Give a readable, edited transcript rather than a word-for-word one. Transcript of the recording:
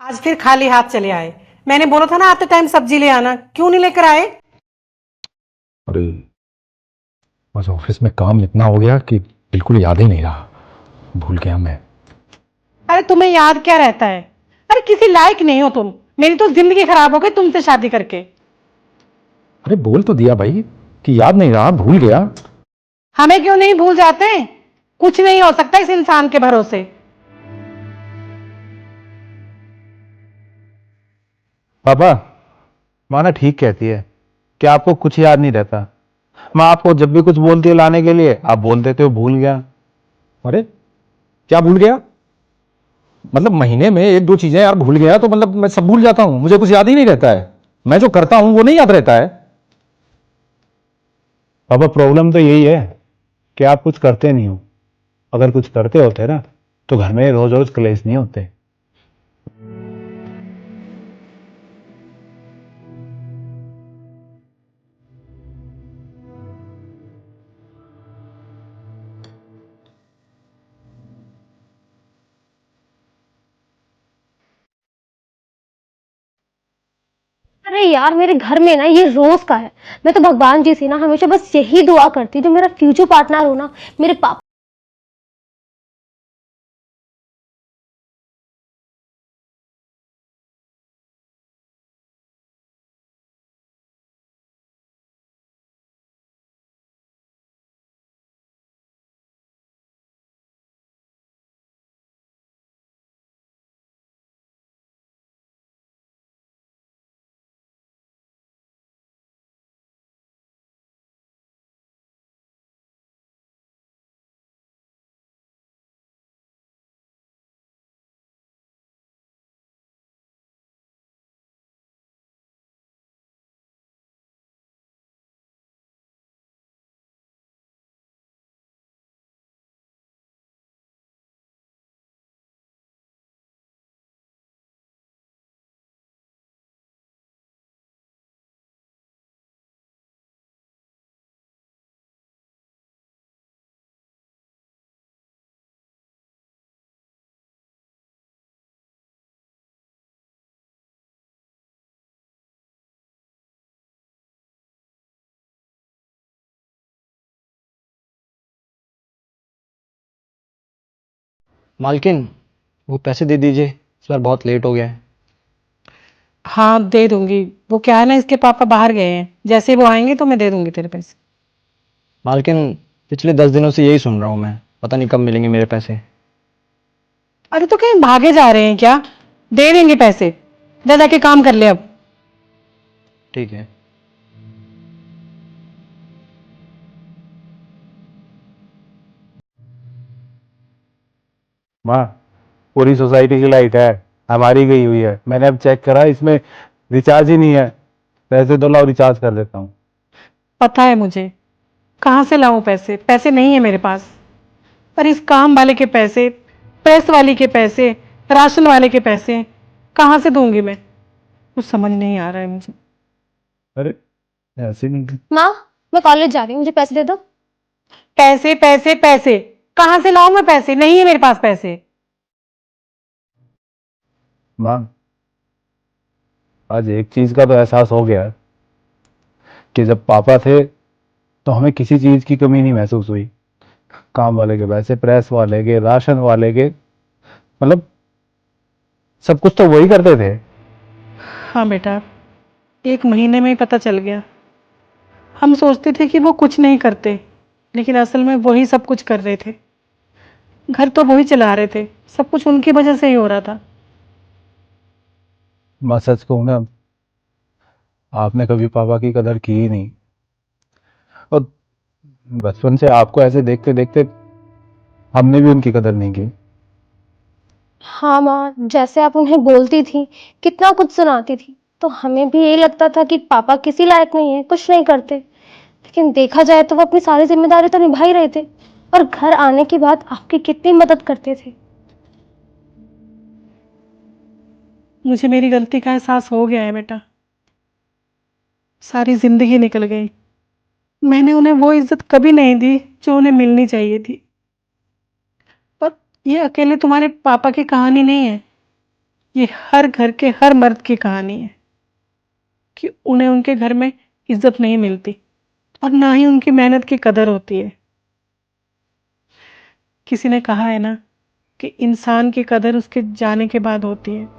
आज फिर खाली हाथ चले आए। मैंने बोला था ना आते टाइम सब्जी ले आना, क्यों नहीं लेकर आए? अरे बस ऑफिस में काम इतना हो गया कि बिल्कुल याद ही नहीं रहा। भूल गया मैं। अरे तुम्हें याद क्या रहता है? अरे किसी लायक नहीं हो तुम। मेरी तो जिंदगी खराब हो गई तुमसे शादी करके। अरे बोल तो दिया भाई कि याद नहीं रहा, भूल गया। हमें क्यों नहीं भूल जाते? कुछ नहीं हो सकता इस इंसान के भरोसे। पापा, माँ ना ठीक कहती है कि आपको कुछ याद नहीं रहता। माँ आपको जब भी कुछ बोलती है लाने के लिए, आप बोल देते हो भूल गया। अरे क्या भूल गया? मतलब महीने में एक दो चीजें यार भूल गया तो मतलब मैं सब भूल जाता हूँ, मुझे कुछ याद ही नहीं रहता है। मैं जो करता हूँ वो नहीं याद रहता है। पापा प्रॉब्लम तो यही है कि आप कुछ करते नहीं हो। अगर कुछ करते होते ना तो घर में रोज रोज क्लेश नहीं होते। अरे यार, मेरे घर में ना ये रोज का है। मैं तो भगवान जी से ना हमेशा बस यही दुआ करती हूँ, जो मेरा फ्यूचर पार्टनर हो ना, मेरे पापा। मालकिन, वो पैसे दे दीजिए, इस बार बहुत लेट हो गया है। हाँ दे दूंगी। वो क्या है ना, इसके पापा बाहर गए हैं, जैसे वो आएंगे तो मैं दे दूंगी तेरे पैसे। मालकिन, पिछले 10 दिनों से यही सुन रहा हूँ मैं, पता नहीं कब मिलेंगे मेरे पैसे। अरे तो कहीं भागे जा रहे हैं क्या? दे देंगे पैसे। जा जाके काम कर ले अब। ठीक है। माँ, पूरी सोसाइटी की लाइट है, हमारी गई हुई है। मैंने अब चेक करा, इसमें रिचार्ज ही नहीं है। पैसे दो, लाओ रिचार्ज कर देता हूँ। पता है मुझे। कहाँ से लाऊं पैसे? पैसे नहीं है मेरे पास। पर इस काम वाले के पैसे, प्रेस वाली के पैसे, राशन वाले के पैसे कहाँ से दूंगी मैं? कुछ समझ नहीं आ रहा है मुझे। अरे ऐसे नहीं। माँ, मैं कॉलेज जा रही हूँ, मुझे पैसे दे दो। पैसे पैसे पैसे कहाँ से लाऊं मैं? पैसे नहीं है मेरे पास पैसे। माँ, आज एक चीज का तो एहसास हो गया कि जब पापा थे तो हमें किसी चीज की कमी नहीं महसूस हुई। काम वाले के पैसे, प्रेस वाले के, राशन वाले के, मतलब सब कुछ तो वही करते थे। हाँ बेटा, एक महीने में ही पता चल गया। हम सोचते थे कि वो कुछ नहीं करते, लेकिन असल में वही सब कुछ कर रहे थे। घर तो वही चला रहे थे, सब कुछ उनकी वजह से ही हो रहा था। मैं सच कहूँ ना, आपने कभी पापा की कदर की ही नहीं। और बचपन से आपको ऐसे देखते देखते हमने भी उनकी कदर नहीं की। हाँ माँ, जैसे आप उन्हें बोलती थी, कितना कुछ सुनाती थी, तो हमें भी यही लगता था कि पापा किसी लायक नहीं है, कुछ नहीं करते। लेकिन देखा जाए तो वो अपनी सारी जिम्मेदारी तो निभा ही रहे थे, और घर आने के बाद आपकी कितनी मदद करते थे। मुझे मेरी गलती का एहसास हो गया है बेटा। सारी जिंदगी निकल गई। मैंने उन्हें वो इज्जत कभी नहीं दी जो उन्हें मिलनी चाहिए थी। पर ये अकेले तुम्हारे पापा की कहानी नहीं है। ये हर घर के हर मर्द की कहानी है कि उन्हें उनके घर में इज्जत नहीं मिलती और ना ही उनकी मेहनत की कदर होती है। किसी ने कहा है ना कि इंसान की कदर उसके जाने के बाद होती है।